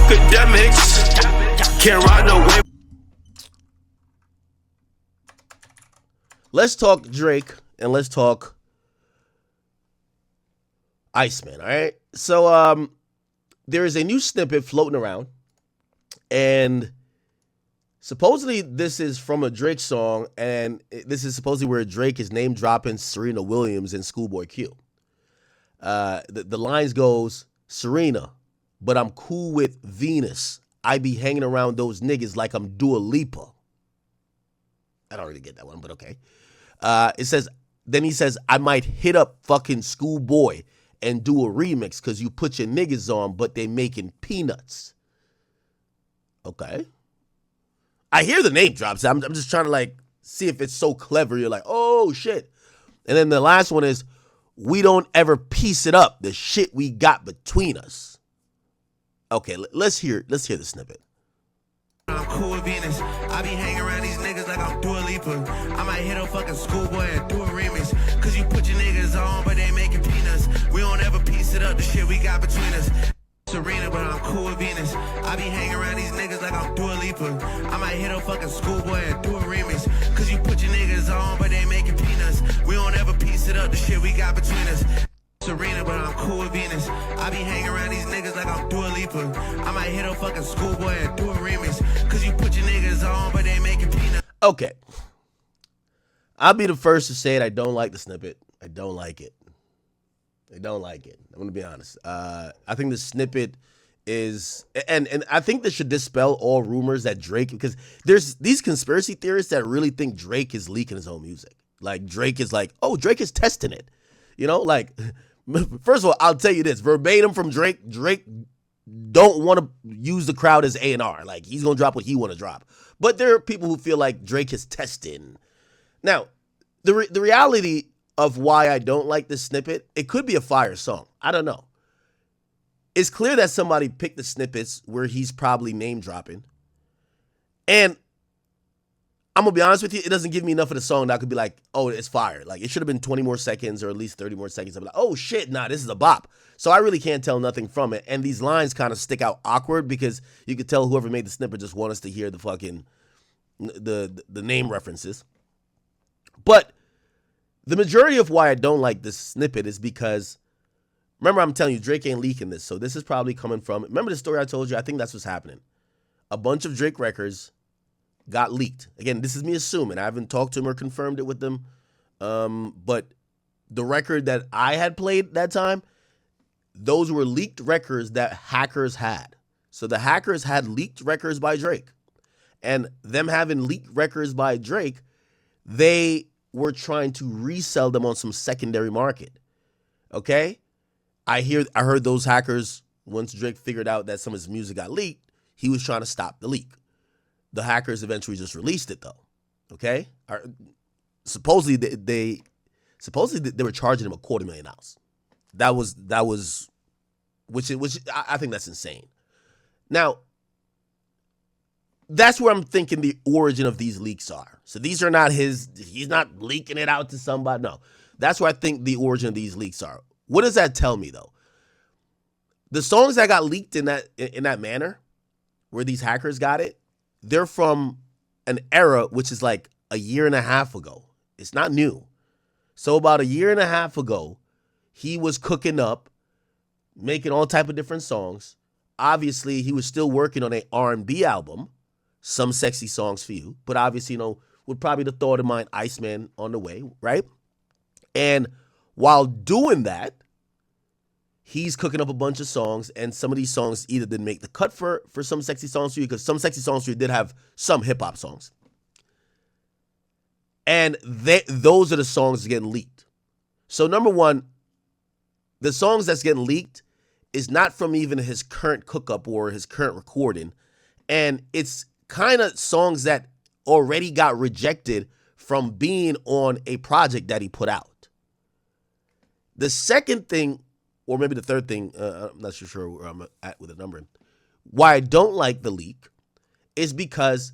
Akademiks can't ride no wave. Let's talk Drake and let's talk ICEMAN, all right? So there is a new snippet floating around, and supposedly this is from a Drake song, and this is supposedly where Drake is name dropping Serena Williams and Schoolboy Q. The lines goes, Serena, but I'm cool with Venus. I be hanging around those niggas like I'm Dua Lipa. I don't really get that one, but okay. Then he says, I might hit up fucking Schoolboy and do a remix because you put your niggas on, but they making peanuts. Okay. I hear the name drops. I'm just trying to like see if it's so clever. You're like, oh shit. And then the last one is, we don't ever piece it up, the shit we got between us. Okay, let's hear the snippet. I'm cool with Venus. I be hanging around these niggas like I'm Dua Lipa. I might hit a fucking Schoolboy and do a remix. Cause you put your niggas on, but they making peanuts. We don't ever piece it up, the shit we got between us. Serena, but I'm cool with Venus. I be hanging around these niggas like I'm Dua Lipa. I might hit a fucking Schoolboy and do a remix. Cause you put your niggas on, but they making peanuts. We don't ever piece it up, the shit we got between us. Serena, but I'm cool with Venus. I be hanging around these niggas like I'm Dua Lipa. I might hit a fucking Schoolboy and do a remix. Cause you put your niggas on, but they making peanuts. Okay. I'll be the first to say it. I don't like the snippet. I don't like it. I don't like it. I'm going to be honest. I think the snippet is, and I think this should dispel all rumors that Drake, because there's these conspiracy theorists that really think Drake is leaking his own music. Like Drake is like, oh, Drake is testing it. You know, like, first of all, I'll tell you this, verbatim from Drake don't want to use the crowd as A&R. Like, he's going to drop what he want to drop. But there are people who feel like Drake is testing. Now, the reality of why I don't like this snippet, it could be a fire song. I don't know. It's clear that somebody picked the snippets where he's probably name dropping. And I'm going to be honest with you, it doesn't give me enough of the song that I could be like, oh, it's fire. Like, it should have been 20 more seconds or at least 30 more seconds. I'm like, oh, shit, nah, this is a bop. So I really can't tell nothing from it. And these lines kind of stick out awkward because you could tell whoever made the snippet just want us to hear the fucking, the name references. But the majority of why I don't like this snippet is because, remember, I'm telling you, Drake ain't leaking this. So this is probably coming from, remember the story I told you? I think that's what's happening. A bunch of Drake records got leaked. Again, this is me assuming. I haven't talked to him or confirmed it with them. But the record that I had played that time, those were leaked records that hackers had. So the hackers had leaked records by Drake. And them having leaked records by Drake, they were trying to resell them on some secondary market. Okay? I heard those hackers, once Drake figured out that some of his music got leaked, he was trying to stop the leak. The hackers eventually just released it, though. Okay, supposedly they were charging him $250,000. That was, which I think that's insane. Now, that's where I'm thinking the origin of these leaks are. So these are not he's not leaking it out to somebody. No, that's where I think the origin of these leaks are. What does that tell me, though? The songs that got leaked in that manner, where these hackers got it, they're from an era which is like a year and a half ago. It's not new. So about a year and a half ago, he was cooking up, making all type of different songs. Obviously, he was still working on an R&B album, Some Sexy Songs for You, but obviously, with probably the thought in mind, ICEMAN on the way, right? And while doing that, he's cooking up a bunch of songs, and some of these songs either didn't make the cut for Some Sexy Songs for You, because Some Sexy Songs for You did have some hip-hop songs. And those are the songs getting leaked. So number one, the songs that's getting leaked is not from even his current cook-up or his current recording, and it's kind of songs that already got rejected from being on a project that he put out. The second thing, or maybe the third thing, I'm not sure where I'm at with the numbering, why I don't like the leak is because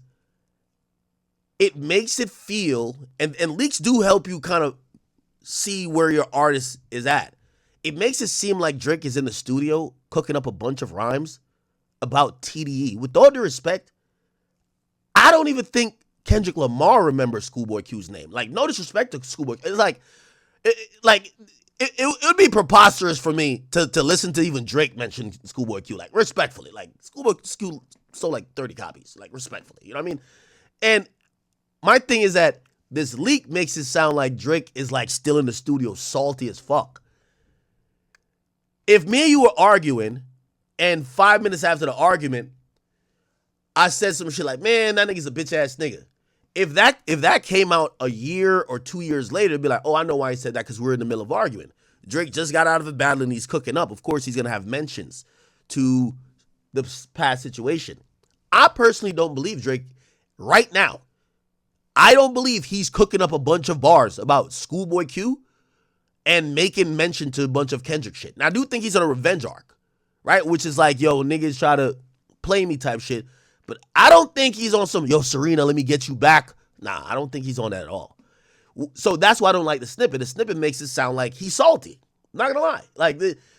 it makes it feel, and leaks do help you kind of see where your artist is at. It makes it seem like Drake is in the studio cooking up a bunch of rhymes about TDE. With all due respect, I don't even think Kendrick Lamar remembers Schoolboy Q's name. Like, no disrespect to Schoolboy. It's like, it would be preposterous for me to listen to even Drake mention Schoolboy Q. Like, respectfully. Like, Schoolboy Q sold like 30 copies. Like, respectfully. You know what I mean? And my thing is that this leak makes it sound like Drake is like still in the studio salty as fuck. If me and you were arguing and 5 minutes after the argument, I said some shit like, man, that nigga's a bitch ass nigga. If that came out a year or 2 years later, it'd be like, oh, I know why he said that, because we're in the middle of arguing. Drake just got out of a battle and he's cooking up. Of course, he's going to have mentions to the past situation. I personally don't believe Drake right now. I don't believe he's cooking up a bunch of bars about Schoolboy Q and making mention to a bunch of Kendrick shit. Now, I do think he's on a revenge arc, right? Which is like, yo, niggas try to play me type shit. But I don't think he's on some, yo, Serena, let me get you back. Nah, I don't think he's on that at all. So that's why I don't like the snippet. The snippet makes it sound like he's salty. I'm not gonna lie.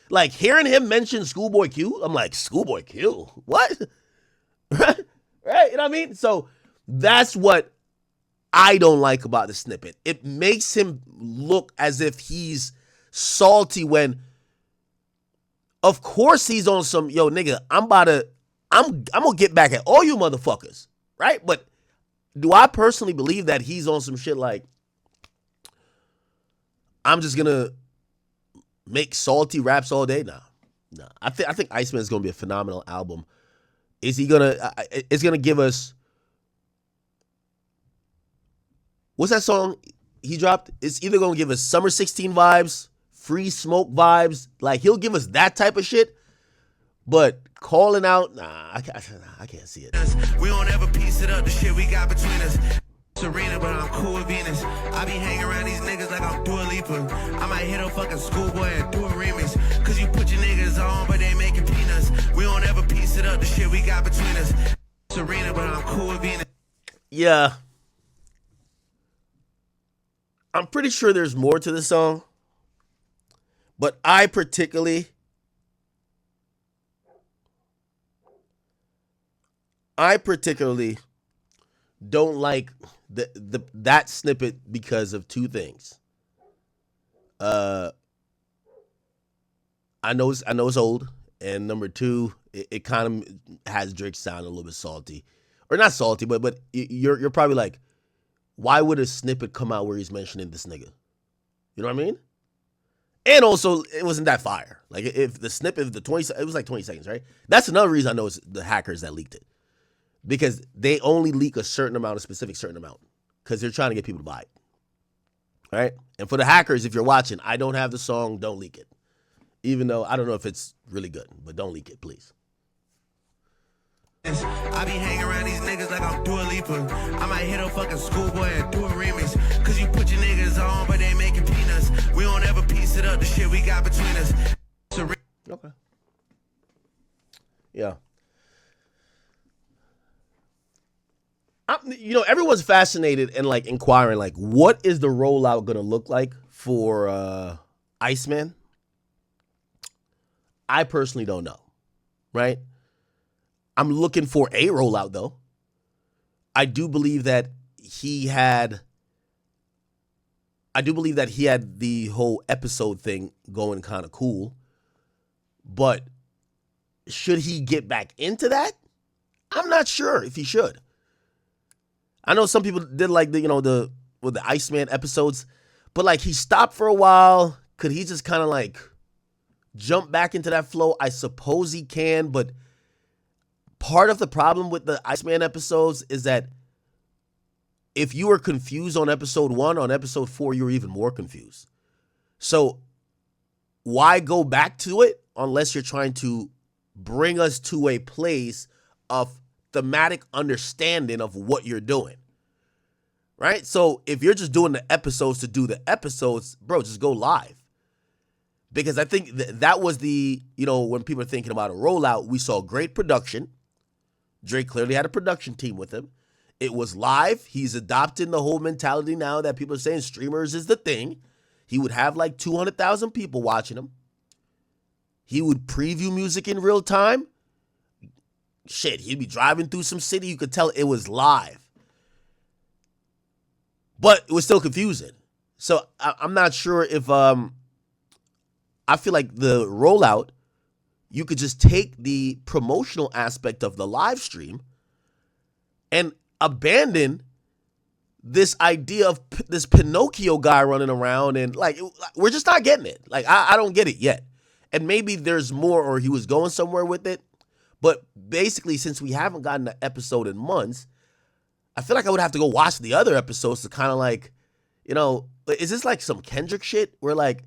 Like hearing him mention Schoolboy Q, I'm like, Schoolboy Q? What? Right? You know what I mean? So that's what I don't like about the snippet. It makes him look as if he's salty when, of course, he's on some, yo, nigga, I'm gonna get back at all you motherfuckers, right? But do I personally believe that he's on some shit like, I'm just gonna make salty raps all day? Nah. I think ICEMAN is gonna be a phenomenal album. Is he gonna? It's gonna give us. What's that song he dropped? It's either gonna give us Summer 16 vibes, Free Smoke vibes. Like, he'll give us that type of shit. But calling out, nah, I can't see it. We don't ever piece it up, the shit we got between us. Serena, but I'm cool with Venus. I be hanging around these niggas like I'm Dua Lipa. I might hit a fucking Schoolboy and do a remix. Cause you put your niggas on, but they making peanuts. We don't ever piece it up, the shit we got between us. Serena, but I'm cool with Venus. Yeah. I'm pretty sure there's more to the song. But I particularly don't like that snippet because of two things. I know it's old, and number two, it kind of has Drake sound a little bit salty, or not salty, but you're probably like, why would a snippet come out where he's mentioning this nigga? You know what I mean? And also, it wasn't that fire. Like, if the snippet, it was like 20 seconds, right? That's another reason I know it's the hackers that leaked it. Because they only leak a certain amount, a specific certain amount. Because they're trying to get people to buy it. All right? And for the hackers, if you're watching, I don't have the song, don't leak it. Even though I don't know if it's really good. But don't leak it, please. I be hanging around these niggas like I'm Dua Lipa. I might hit a fucking Schoolboy and do a remix. Cause you put your niggas on, but they making peanuts. We don't ever piece it up, the shit we got between us. Okay. Yeah. Everyone's fascinated and like inquiring, like, what is the rollout gonna look like for ICEMAN? I personally don't know, right? I'm looking for a rollout though. I do believe that he had the whole episode thing going kind of cool, but should he get back into that? I'm not sure if he should. I know some people did like the ICEMAN episodes, but like he stopped for a while. Could he just kind of like jump back into that flow? I suppose he can, but part of the problem with the ICEMAN episodes is that if you were confused on episode 1, on episode 4, you were even more confused. So why go back to it unless you're trying to bring us to a place of thematic understanding of what you're doing, right? So if you're just doing the episodes to do the episodes, bro, just go live. Because I think that was when people are thinking about a rollout, we saw great production. Drake clearly had a production team with him. It was live. He's adopting the whole mentality now that people are saying streamers is the thing. He would have like 200,000 people watching him. He would preview music in real time. shit, he'd be driving through some city. You could tell it was live. But it was still confusing. So I'm not sure if I feel like the rollout, you could just take the promotional aspect of the live stream and abandon this idea of this Pinocchio guy running around, and like we're just not getting it. Like I don't get it yet. And maybe there's more, or he was going somewhere with it. But basically, since we haven't gotten an episode in months, I feel like I would have to go watch the other episodes to kind of like, you know, is this like some Kendrick shit where like,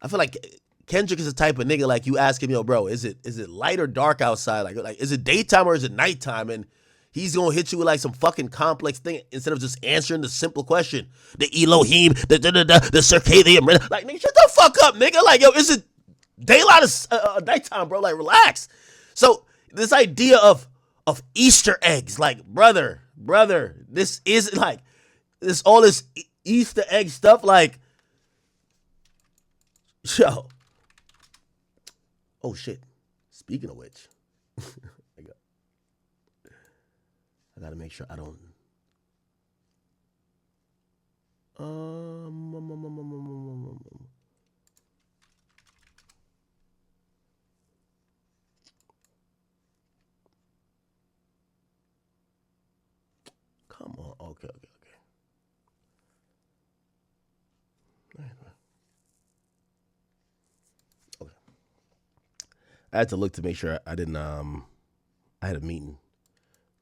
I feel like Kendrick is the type of nigga, like you ask him, yo, bro, is it light or dark outside? Like is it daytime or is it nighttime? And he's gonna hit you with like some fucking complex thing instead of just answering the simple question. The Elohim, the circadian rhythm. Like, nigga, shut the fuck up, nigga. Like, yo, is it daylight or nighttime, bro? Like, relax. So this idea of Easter eggs, like, brother, this is like this all this Easter egg stuff, like, yo. Oh shit. Speaking of which, I gotta make sure I don't. Come on. Okay. Okay. I had to look to make sure I didn't. I had a meeting,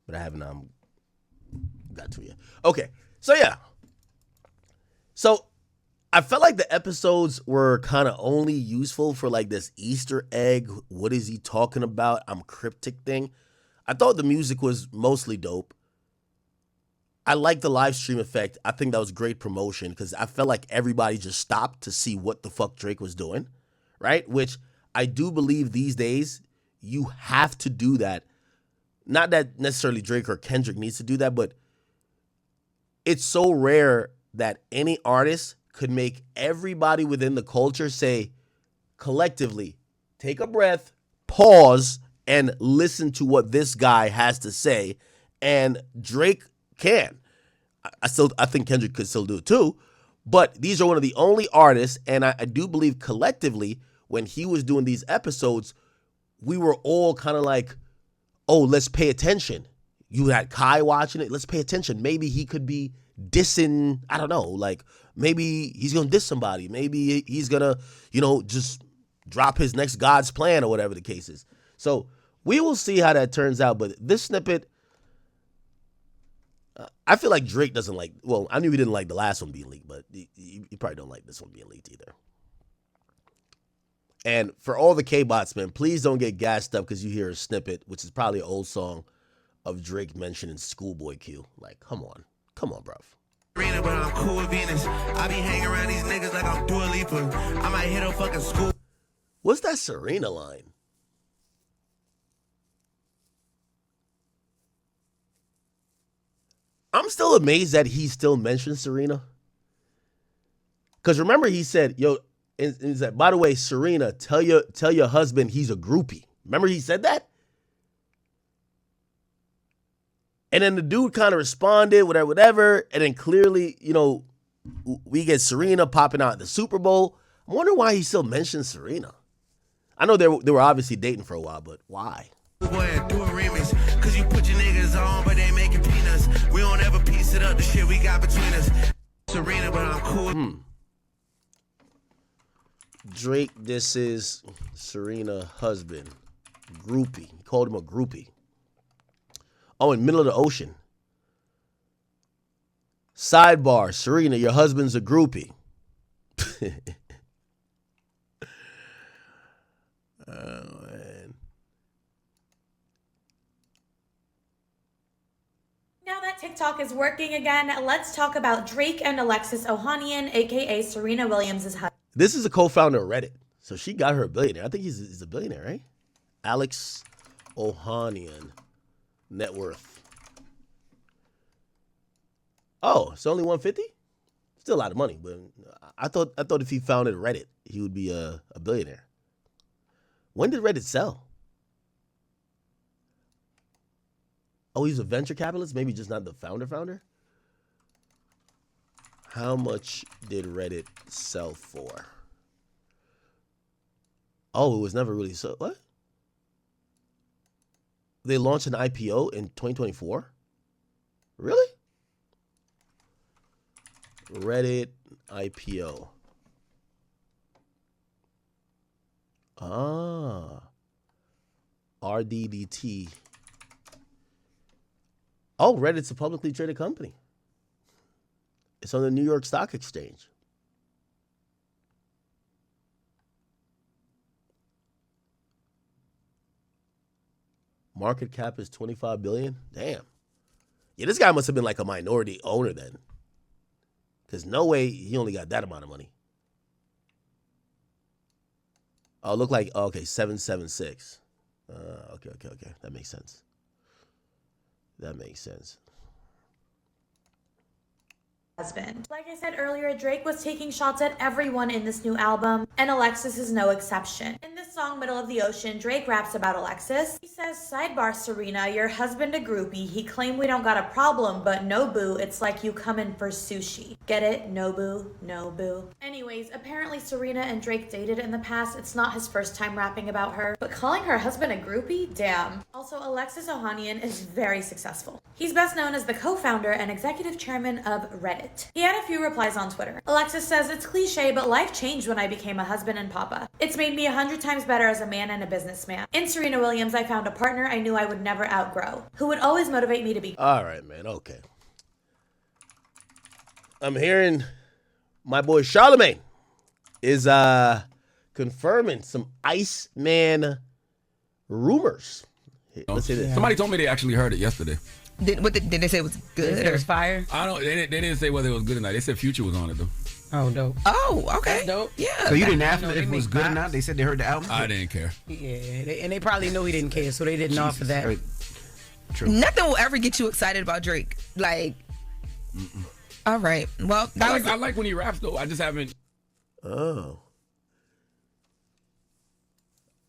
but I haven't got to it yet. Okay. So yeah. So I felt like the episodes were kind of only useful for like this Easter egg. What is he talking about? I'm cryptic thing. I thought the music was mostly dope. I like the live stream effect. I think that was great promotion because I felt like everybody just stopped to see what the fuck Drake was doing, right? Which I do believe these days you have to do that. Not that necessarily Drake or Kendrick needs to do that, but it's so rare that any artist could make everybody within the culture say collectively, take a breath, pause, and listen to what this guy has to say. And Drake can. I think Kendrick could still do it too, but these are one of the only artists, and I do believe collectively when he was doing these episodes, we were all kind of like, oh, let's pay attention. You had Kai watching it, let's pay attention. Maybe he could be dissing, I don't know, like maybe he's gonna diss somebody. Maybe he's gonna, just drop his next God's plan or whatever the case is. So we will see how that turns out, but this snippet, I feel like Drake doesn't like, well, I knew he didn't like the last one being leaked, but he probably don't like this one being leaked either. And for all the K-bots, man, please don't get gassed up because you hear a snippet, which is probably an old song of Drake mentioning Schoolboy Q. Like, come on, bruv. Serena, but I'm cool with Venus. I be hanging around these niggas like I'm Dua Lipa. I might hit a fucking school. What's that Serena line? I'm still amazed that he still mentions Serena. Because remember he said, yo, and he said, by the way, Serena, tell your husband he's a groupie. Remember he said that? And then the dude kind of responded, whatever. And then clearly, we get Serena popping out at the Super Bowl. I wonder why he still mentions Serena. I know they were obviously dating for a while, but why? Boy, do a remix. Cause you put your niggas on, but they making peanuts. We don't ever piece it up, the shit we got between us. Serena, but I'm cool. Drake, this is Serena husband. Groupie. He called him a groupie. Oh, in middle of the ocean. Sidebar, Serena, your husband's a groupie. Oh, man. Now that TikTok is working again, let's talk about Drake and Alexis Ohanian, aka Serena Williams' husband. This is a co-founder of Reddit. So she got her a billionaire. I think he's a billionaire, right? Alex Ohanian. Net worth. Oh, it's only 150? Still a lot of money, but I thought if he founded Reddit, he would be a billionaire. When did Reddit sell? Oh, he's a venture capitalist? Maybe just not the founder? How much did Reddit sell for? Oh, it was never really sold. What? They launched an IPO in 2024? Really? Reddit IPO. Ah. RDDT. Oh, Reddit's a publicly traded company. It's on the New York Stock Exchange. Market cap is 25 billion. Damn. Yeah, this guy must have been like a minority owner then. Because no way he only got that amount of money. Oh, look like, okay, 776. Okay. That makes sense. Husband. Like I said earlier, Drake was taking shots at everyone in this new album, and Alexis is no exception. In this song, Middle of the Ocean, Drake raps about Alexis. He says, sidebar Serena, your husband a groupie. He claimed we don't got a problem, but no boo, it's like you coming for sushi. Get it? No boo, no boo. Anyways, apparently Serena and Drake dated in the past. It's not his first time rapping about her, but calling her husband a groupie? Damn. Also, Alexis Ohanian is very successful. He's best known as the co-founder and executive chairman of Reddit. He had a few replies on Twitter. Alexis says, it's cliche, but life changed when I became a husband and papa. It's made me 100 times better as a man and a businessman. In Serena Williams, I found a partner I knew I would never outgrow, who would always motivate me to be. All right, man. Okay. I'm hearing my boy Charlamagne is confirming some ICEMAN rumors. Let's say this. Somebody told me they actually heard it yesterday. Did they say it was good? It was fire. I don't. They didn't say whether it was good or not. They said Future was on it though. Oh, dope. Oh, okay. That's dope. Yeah. So you didn't ask them they if it was make good or vibes. not? They said they heard the album? I didn't care. Yeah, and they probably knew he didn't care, so they didn't offer that. Right. True. Nothing will ever get you excited about Drake. Like, all right. Well, I like when he raps though. I just haven't. Oh.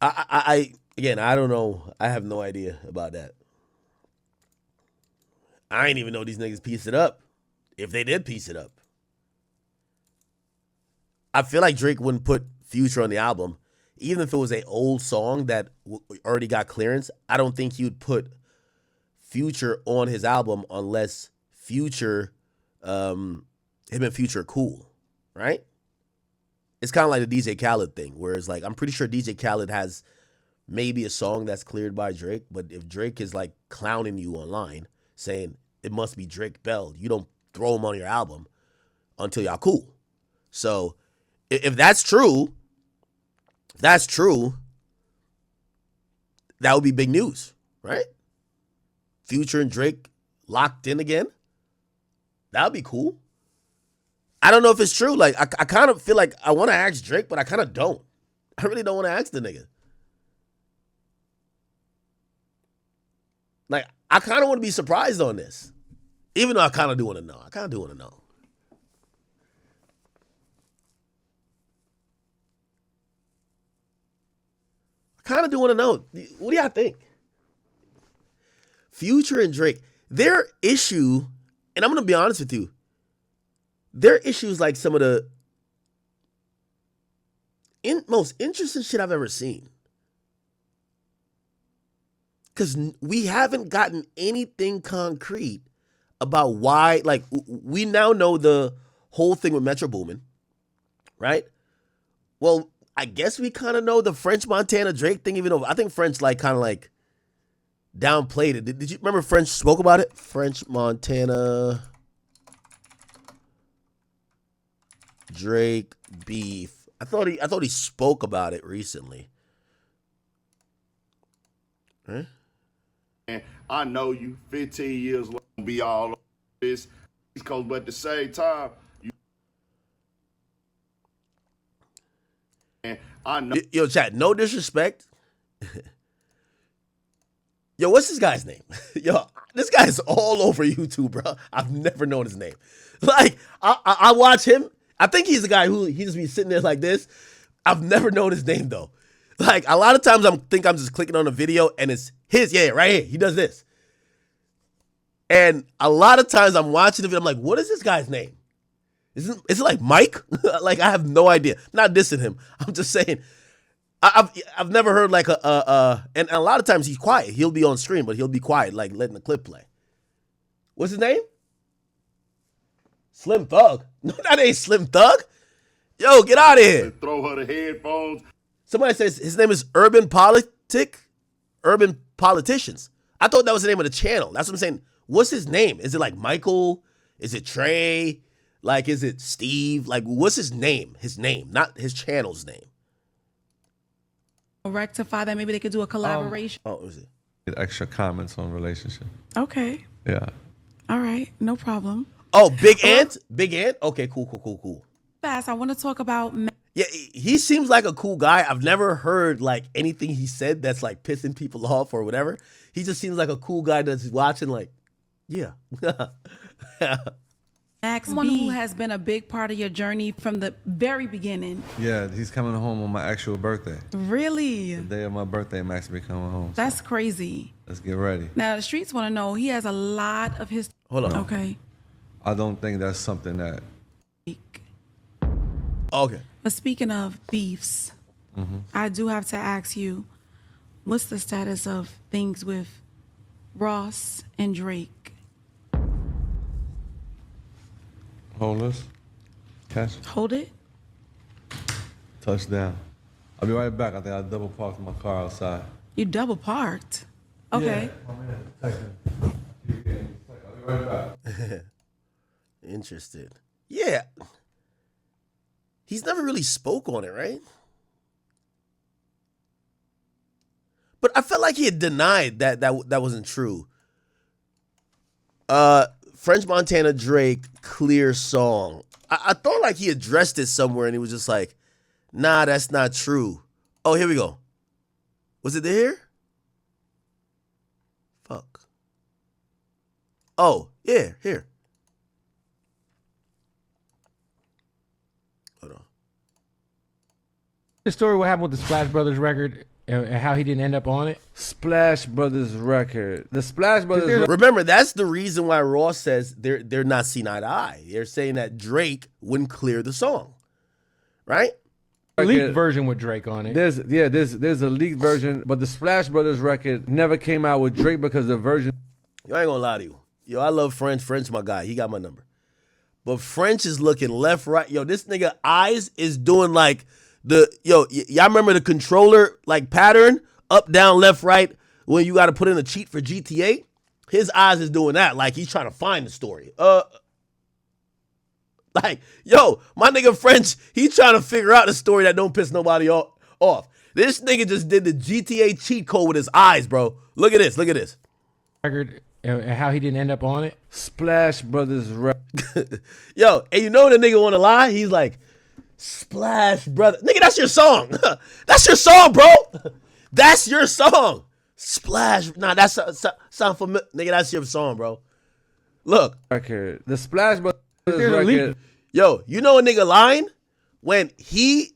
I again, I don't know. I have no idea about that. I ain't even know these niggas pieced it up. If they did piece it up. I feel like Drake wouldn't put Future on the album. Even if it was an old song that already got clearance, I don't think he would put Future on his album unless Future, him and Future are cool, right? It's kind of like the DJ Khaled thing, where it's like, I'm pretty sure DJ Khaled has maybe a song that's cleared by Drake, but if Drake is like clowning you online, saying it must be Drake Bell, you don't throw him on your album until y'all cool. So if that's true, that would be big news, right? Future and Drake locked in again. That would be cool. I don't know if it's true. Like, I kind of feel like I want to ask Drake, but I kind of don't. I really don't want to ask the nigga. Like, I kind of want to be surprised on this. Even though I kind of do want to know. I kind of do want to know. What do y'all think? Future and Drake, their issue, and I'm going to be honest with you, their issue is like some of the most interesting shit I've ever seen. Because we haven't gotten anything concrete about why, like, we now know the whole thing with Metro Boomin, right? Well, I guess we kind of know the French Montana Drake thing, even though I think French like kind of like downplayed it. Did you remember French spoke about it? French Montana Drake beef. I thought he spoke about it recently. Huh? I know you 15 years long be all on this because but at the same time I know. Yo, chat, no disrespect. Yo, what's this guy's name? Yo, this guy's all over YouTube, bro. I've never known his name. Like, I watch him. I think he's the guy who he just be sitting there like this. I've never known his name though. Like, a lot of times I'm just clicking on a video and it's his. Yeah, right here. He does this. And a lot of times I'm watching the video, I'm like, what is this guy's name? Is it like Mike? Like, I have no idea. Not dissing him. I'm just saying, I've never heard like and a lot of times he's quiet. He'll be on screen, but he'll be quiet, like letting the clip play. What's his name? Slim Thug. No, that ain't Slim Thug. Yo, get out of here. Throw her the headphones. Somebody says his name is Urban Politicians. I thought that was the name of the channel. That's what I'm saying. What's his name? Is it like Michael? Is it Trey? Like, is it Steve? Like, what's his name? His name, not his channel's name. Rectify that. Maybe they could do a collaboration. Is it? Get extra comments on relationship. Okay. Yeah. All right. No problem. Oh, Big Ant? Big Ant? Okay, cool. Fast. I want to talk about. Yeah, he seems like a cool guy. I've never heard like anything he said that's like pissing people off or whatever. He just seems like a cool guy that's watching like, yeah. Max someone who has been a big part of your journey from the very beginning. Yeah, he's coming home on my actual birthday. Really? The day of my birthday, Max will be coming home. That's crazy. Let's get ready. Now, the streets want to know, he has a lot of his... Hold on. Okay. I don't think that's something that... Okay. But speaking of beefs, I do have to ask you, what's the status of things with Ross and Drake? Hold this. Catch. Hold it. Touchdown. I'll be right back. I think I double parked my car outside. You double parked? Okay. Yeah. I'll be right back. Interested. Yeah. He's never really spoke on it, right? But I felt like he had denied that wasn't true. French Montana Drake, Clear Song. I thought like he addressed it somewhere and he was just like, nah, that's not true. Oh, here we go. Was it here? Fuck. Oh, yeah, here. Hold on. The story what happened with the Splash Brothers record and how he didn't end up on it? Splash Brothers record. The Splash Brothers. Remember, that's the reason why Ross says they're not seen eye to eye. They're saying that Drake wouldn't clear the song, right? Leaked version with Drake on it. There's a leaked version, but the Splash Brothers record never came out with Drake because the version. Yo, I ain't gonna lie to you. Yo, I love French. French, my guy. He got my number. But French is looking left, right. Yo, this nigga eyes is doing like y'all remember the controller like pattern? Up, down, left, right, when you got to put in a cheat for GTA? His eyes is doing that. Like, he's trying to find the story. Like, yo, my nigga French, he trying to figure out the story that don't piss nobody off. This nigga just did the GTA cheat code with his eyes, bro. Look at this. Record and how he didn't end up on it? Splash Brothers record. Yo, and you know the nigga want to lie? He's like, Splash Brother. Nigga, that's your song. That's your song, bro. That's your song. Splash. Nah, that's sound familiar. Nigga, that's your song, bro. Look. Record. The Splash Brothers record. Yo, you know a nigga lying? When you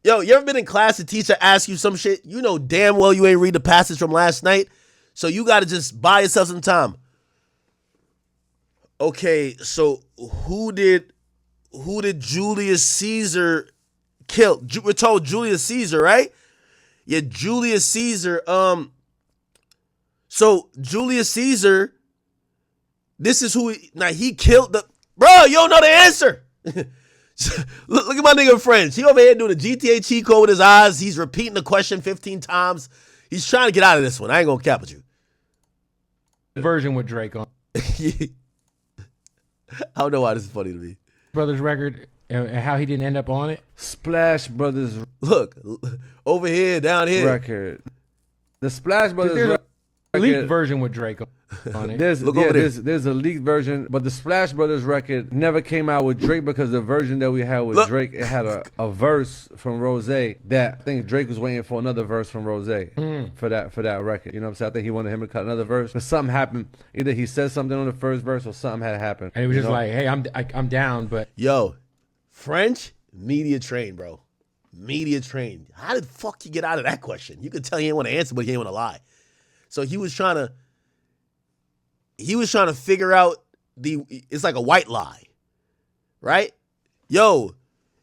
ever been in class, the teacher asks you some shit, you know damn well you ain't read the passage from last night, so you got to just buy yourself some time. Okay, so who did Julius Caesar kill? We're told Julius Caesar, right? Yeah, Julius Caesar. So Julius Caesar, this is who he killed the bro. You don't know the answer. Look at my nigga French. He over here doing the GTA cheat code with his eyes. He's repeating the question 15 times. He's trying to get out of this one. I ain't gonna cap with you. Version with Drake on. I don't know why this is funny to me. Brothers record and how he didn't end up on it? Splash Brothers. Look, over here, down here. Record. The Splash Brothers record. Leaked version with Drake on it. There's a leaked version, but the Splash Brothers record never came out with Drake because the version that we had with Drake, it had a verse from Rose that I think Drake was waiting for another verse from Rose for that record. You know what I'm saying? I think he wanted him to cut another verse, but something happened. Either he said something on the first verse or something had happened. And he was just like, "Hey, I'm down," but yo, French media train, bro, media train. How the fuck you get out of that question? You could tell he didn't want to answer, but he didn't want to lie. So he was trying he was trying to figure out it's like a white lie, right? Yo,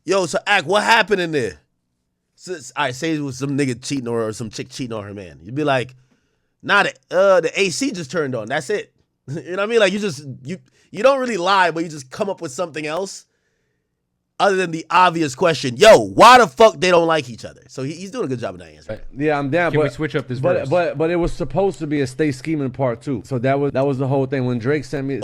so Ak, what happened in there? So, I say it was some nigga cheating or some chick cheating on her man. You'd be like, nah, the AC just turned on. That's it. You know what I mean? Like you don't really lie, but you just come up with something else other than the obvious question. Yo, why the fuck they don't like each other? So he's doing a good job of that answer. Yeah, I'm down. Can we switch up this verse? But it was supposed to be a Stay Scheming part 2. So that was the whole thing. When Drake sent me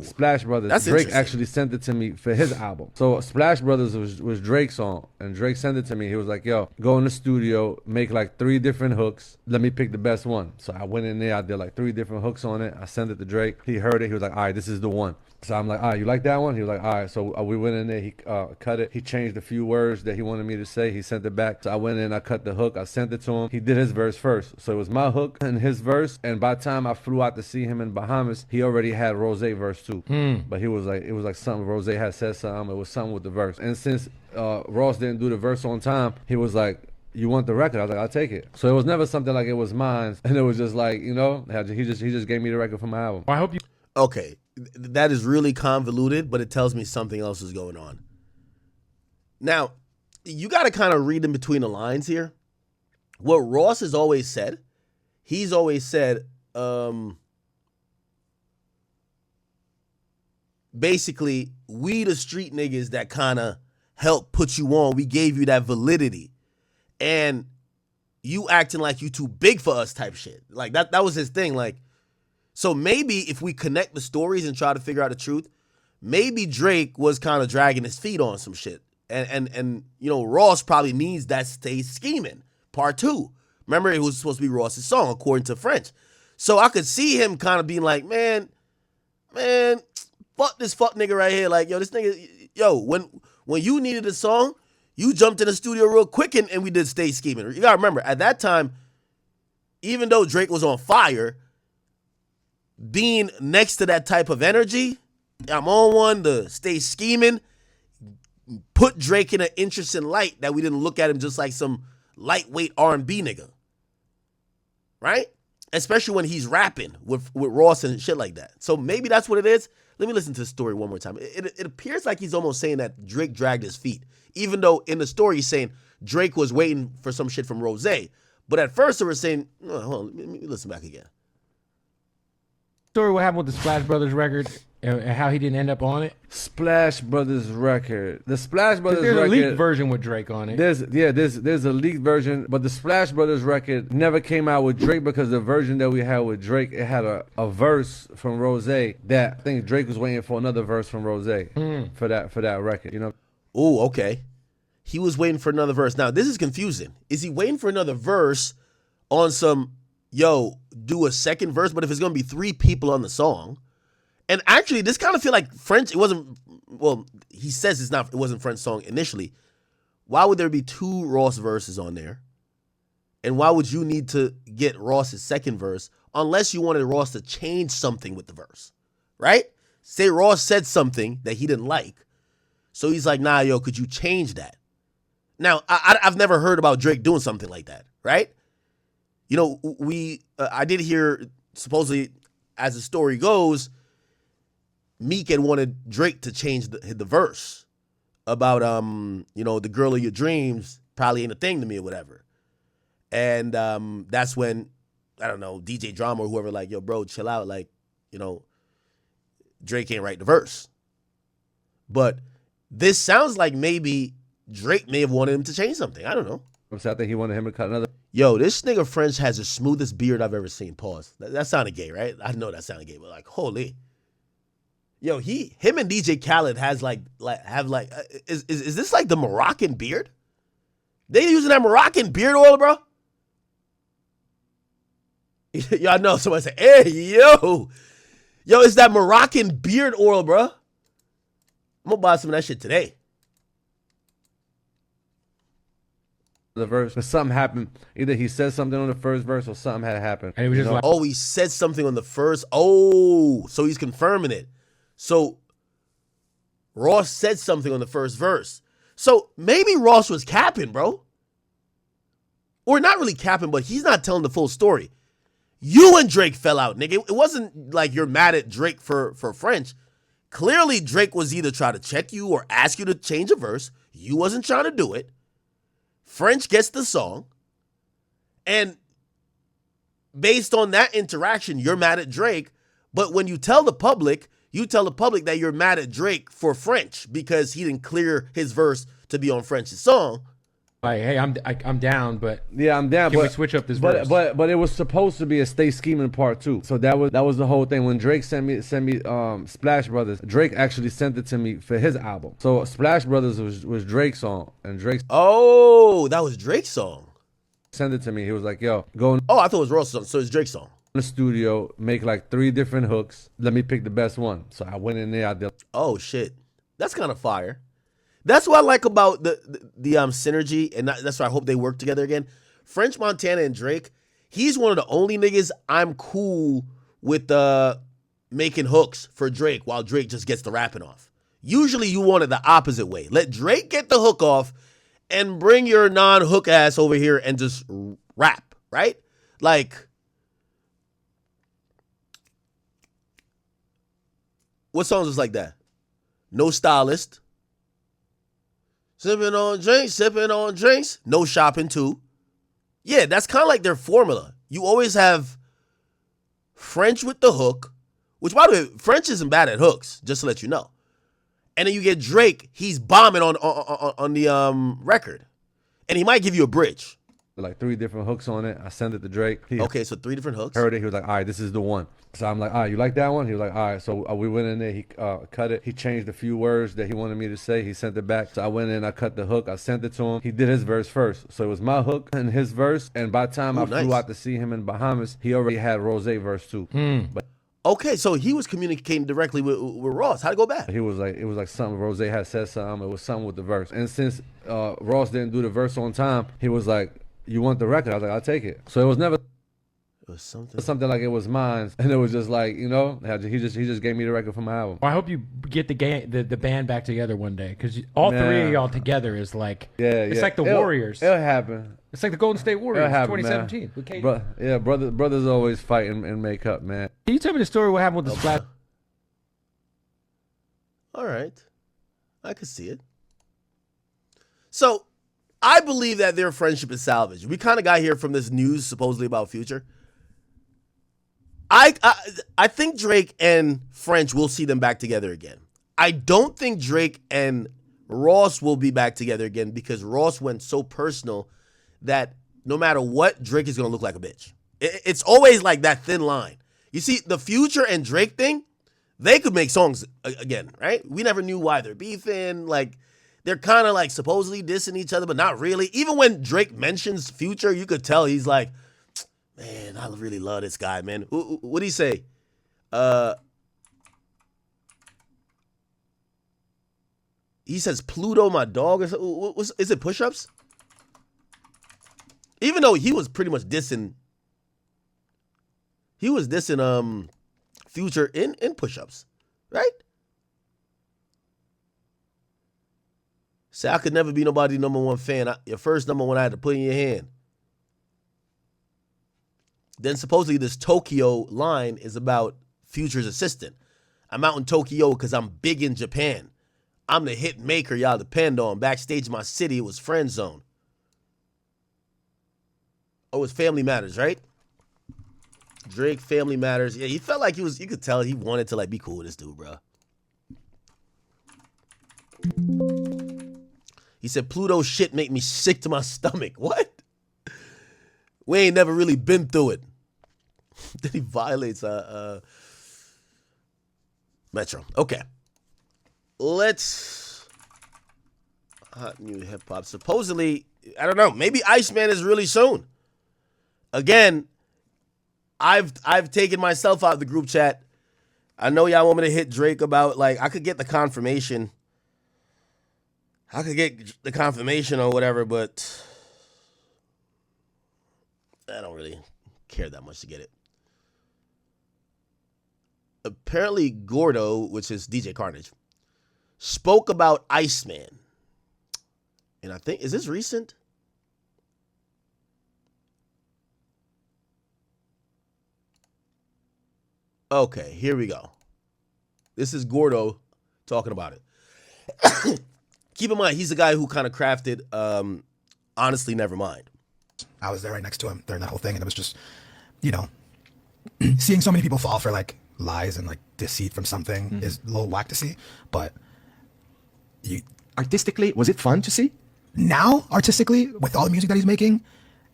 Splash Brothers, That's Drake actually sent it to me for his album. So Splash Brothers was Drake's song, and Drake sent it to me. He was like, yo, go in the studio, make like 3 different hooks. Let me pick the best one. So I went in there, I did like 3 different hooks on it. I sent it to Drake. He heard it. He was like, all right, this is the one. So I'm like, all right, you like that one? He was like, all right. So we went in there. He cut it. He changed a few words that he wanted me to say. He sent it back. So I went in, I cut the hook. I sent it to him. He did his verse first. So it was my hook and his verse. And by the time I flew out to see him in Bahamas, he already had Rose verse 2. But he was like, it was like something Rose had said something. It was something with the verse. And since Ross didn't do the verse on time, he was like, you want the record? I was like, I'll take it. So it was never something like it was mine. And it was just like, you know, he just gave me the record for my album. Well, I hope you. Okay, that is really convoluted, but it tells me something else is going on. Now, you got to kind of read in between the lines here. What Ross has always said, he's always said, basically, we the street niggas that kind of help put you on, we gave you that validity. And you acting like you too big for us type shit. Like, that was his thing, like, so maybe if we connect the stories and try to figure out the truth, maybe Drake was kind of dragging his feet on some shit. And you know, Ross probably needs that Stay Scheming part 2. Remember, it was supposed to be Ross's song, according to French. So I could see him kind of being like, man, fuck this fuck nigga right here. Like, yo, this nigga, yo, when you needed a song, you jumped in the studio real quick and we did Stay Scheming. You gotta remember, at that time, even though Drake was on fire, being next to that type of energy, I'm on one to Stay Scheming, put Drake in an interesting light that we didn't look at him just like some lightweight R&B nigga, right? Especially when he's rapping with Ross and shit like that. So maybe that's what it is. Let me listen to the story one more time. It appears like he's almost saying that Drake dragged his feet, even though in the story he's saying Drake was waiting for some shit from Rose. But at first they were saying, oh, hold on, let me listen back again. Story what happened with the Splash Brothers record and how he didn't end up on it. Splash Brothers record. The Splash Brothers there's record. There's a leaked version with Drake on it. There's a leaked version, but the Splash Brothers record never came out with Drake because the version that we had with Drake, it had a verse from Rose that I think Drake was waiting for another verse from Rose for that record. You know. Oh, okay. He was waiting for another verse. Now this is confusing. Is he waiting for another verse on some? Yo, do a second verse, but if it's going to be 3 people on the song, and actually this kind of feel like French, it wasn't, well, he says it wasn't French song initially. Why would there be 2 Ross verses on there? And why would you need to get Ross's second verse unless you wanted Ross to change something with the verse, right? Say Ross said something that he didn't like. So he's like, nah, yo, could you change that? Now, I've never heard about Drake doing something like that, right? You know, I did hear, supposedly, as the story goes, Meek had wanted Drake to change the verse about, you know, the girl of your dreams probably ain't a thing to me or whatever. And that's when, I don't know, DJ Drama or whoever, like, yo, bro, chill out. Like, you know, Drake can't write the verse. But this sounds like maybe Drake may have wanted him to change something. I don't know. So I think he wanted him to cut another. Yo, this nigga French has the smoothest beard I've ever seen. Pause. That sounded gay, right? I know that sounded gay, but like, holy. Yo, him and DJ Khaled is this like the Moroccan beard? They using that Moroccan beard oil, bro? Y'all know somebody say, hey, yo, it's that Moroccan beard oil, bro. I'm gonna buy some of that shit today. The verse, but something happened. Either he said something on the first verse or something had happened. And it was just like, oh, he said something on the first. Oh, so he's confirming it. So Ross said something on the first verse. So maybe Ross was capping, bro. Or not really capping, but he's not telling the full story. You and Drake fell out, nigga. It wasn't like you're mad at Drake for French. Clearly, Drake was either trying to check you or ask you to change a verse. You wasn't trying to do it. French gets the song. And based on that interaction, you're mad at Drake. But when you tell the public that you're mad at Drake for French because he didn't clear his verse to be on French's song. Like, hey, I'm down, but yeah, I'm down. Can but, we switch up this but, verse? But it was supposed to be a Stay Scheming part 2. So that was the whole thing. When Drake sent me Splash Brothers, Drake actually sent it to me for his album. So Splash Brothers was Drake's song, and Drake's that was Drake's song. Sent it to me. He was like, "Yo, go." I thought it was Ross' song. So it's Drake's song. In the studio, make like 3 different hooks. Let me pick the best one. So I went in there. I did. Oh shit, that's kind of fire. That's what I like about the synergy, and that's why I hope they work together again. French Montana and Drake, he's one of the only niggas I'm cool with making hooks for Drake while Drake just gets the rapping off. Usually you want it the opposite way. Let Drake get the hook off and bring your non-hook ass over here and just rap, right? Like, what songs is like that? No Stylist. Sipping on drinks, no shopping too. Yeah, that's kind of like their formula. You always have French with the hook, which, by the way, French isn't bad at hooks, just to let you know. And then you get Drake, he's bombing on the record. And he might give you a bridge. Like 3 different hooks on it. I sent it to Drake. Okay, so 3 different hooks. Heard it. He was like, all right, this is the one. So I'm like, all right, you like that one? He was like, all right. So we went in there. He cut it. He changed a few words that he wanted me to say. He sent it back. So I went in. I cut the hook. I sent it to him. He did his verse first. So it was my hook and his verse. And by the time I flew out to see him in Bahamas, he already had Rose verse too. But okay, so he was communicating directly with Ross. How'd it go back? He was like, it was like something Rose had said something. It was something with the verse. And since Ross didn't do the verse on time, he was like, you want the record? I was like, I'll take it. So it was never. It was something like it was mine, and it was just like, you know, he just gave me the record for my album. Well, I hope you get the band back together one day, because all 3 of y'all together is like, it's like the Warriors. It'll happen. It's like the Golden State Warriors, happen, 2017. With KD. Brothers always fight and make up, man. Can you tell me the story? What happened with the Splash? All right, I could see it. So, I believe that their friendship is salvaged. We kind of got here from this news supposedly about Future. I think Drake and French will see them back together again. I don't think Drake and Ross will be back together again because Ross went so personal that no matter what, Drake is going to look like a bitch. It's always like that thin line. You see, the Future and Drake thing, they could make songs again, right? We never knew why they're beefing. Like, they're kind of like supposedly dissing each other, but not really. Even when Drake mentions Future, you could tell he's like, man, I really love this guy, man. What do he say? He says, Pluto, my dog. Or is it push-ups? Even though he was pretty much dissing. He was dissing Future in push-ups, right? Say, I could never be nobody's #1 fan. Your first #1 I had to put in your hand. Then supposedly this Tokyo line is about Future's assistant. I'm out in Tokyo because I'm big in Japan. I'm the hit maker y'all depend on. Backstage in my city, it was friend zone. Oh, it's Family Matters, right? Drake, Family Matters. Yeah, he felt like you could tell he wanted to like be cool with this dude, bro. He said, Pluto shit make me sick to my stomach. What? We ain't never really been through it. Then he violates Metro. Okay. Let's hot new hip hop. Supposedly, I don't know, maybe Iceman is really soon. Again, I've taken myself out of the group chat. I know y'all want me to hit Drake about, like, I could get the confirmation. I could get the confirmation or whatever, but I don't really care that much to get it. Apparently, Gordo, which is DJ Carnage, spoke about Iceman. And I think, is this recent? Okay, here we go. This is Gordo talking about it. Keep in mind, he's the guy who kind of crafted Honestly Nevermind. I was there right next to him during that whole thing, and it was just, you know, seeing so many people fall for like lies and like deceit from something is a little whack to see. But artistically, was it fun to see? Now, artistically, with all the music that he's making,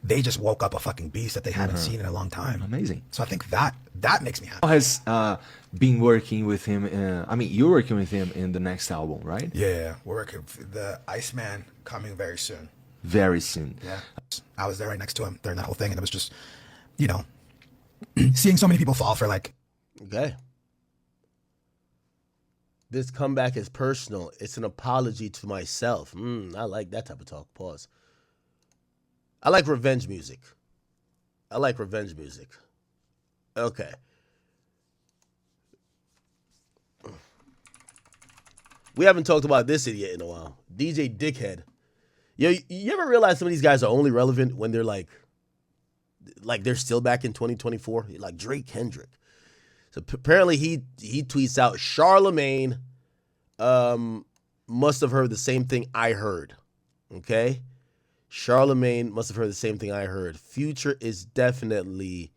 they just woke up a fucking beast that they hadn't seen in a long time. Amazing. So I think that makes me happy. How has been working with him? I mean, you're working with him in the next album, right? Yeah, we're working. The ICEMAN coming very soon. Very soon. Yeah. I was there right next to him during that whole thing, and it was just, you know, seeing so many people fall for like. Okay. This comeback is personal. It's an apology to myself. I like that type of talk. Pause. I like revenge music. Okay. We haven't talked about this idiot in a while. DJ Dickhead. Yo, you ever realize some of these guys are only relevant when they're like they're still back in 2024? Like Drake Kendrick. So apparently he tweets out, Charlamagne must have heard the same thing I heard. Okay? Charlamagne must have heard the same thing I heard. Future is definitely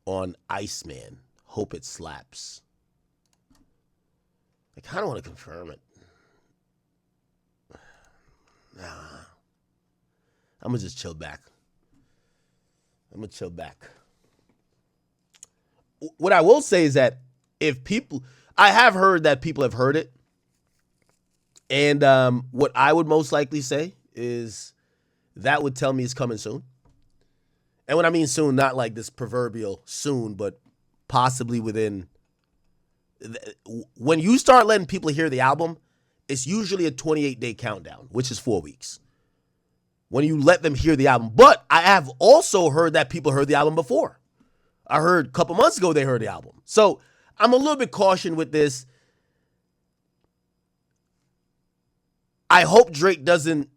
on ICEMAN. Hope it slaps. I kind of want to confirm it. Nah. I'm going to just chill back. What I will say is that I have heard that people have heard it. And what I would most likely say is that would tell me it's coming soon. And when I mean soon, not like this proverbial soon, but possibly within. When you start letting people hear the album, it's usually a 28-day countdown, which is 4 weeks. When you let them hear the album. But I have also heard that people heard the album before. I heard a couple months ago they heard the album. So I'm a little bit cautious with this. I hope Drake doesn't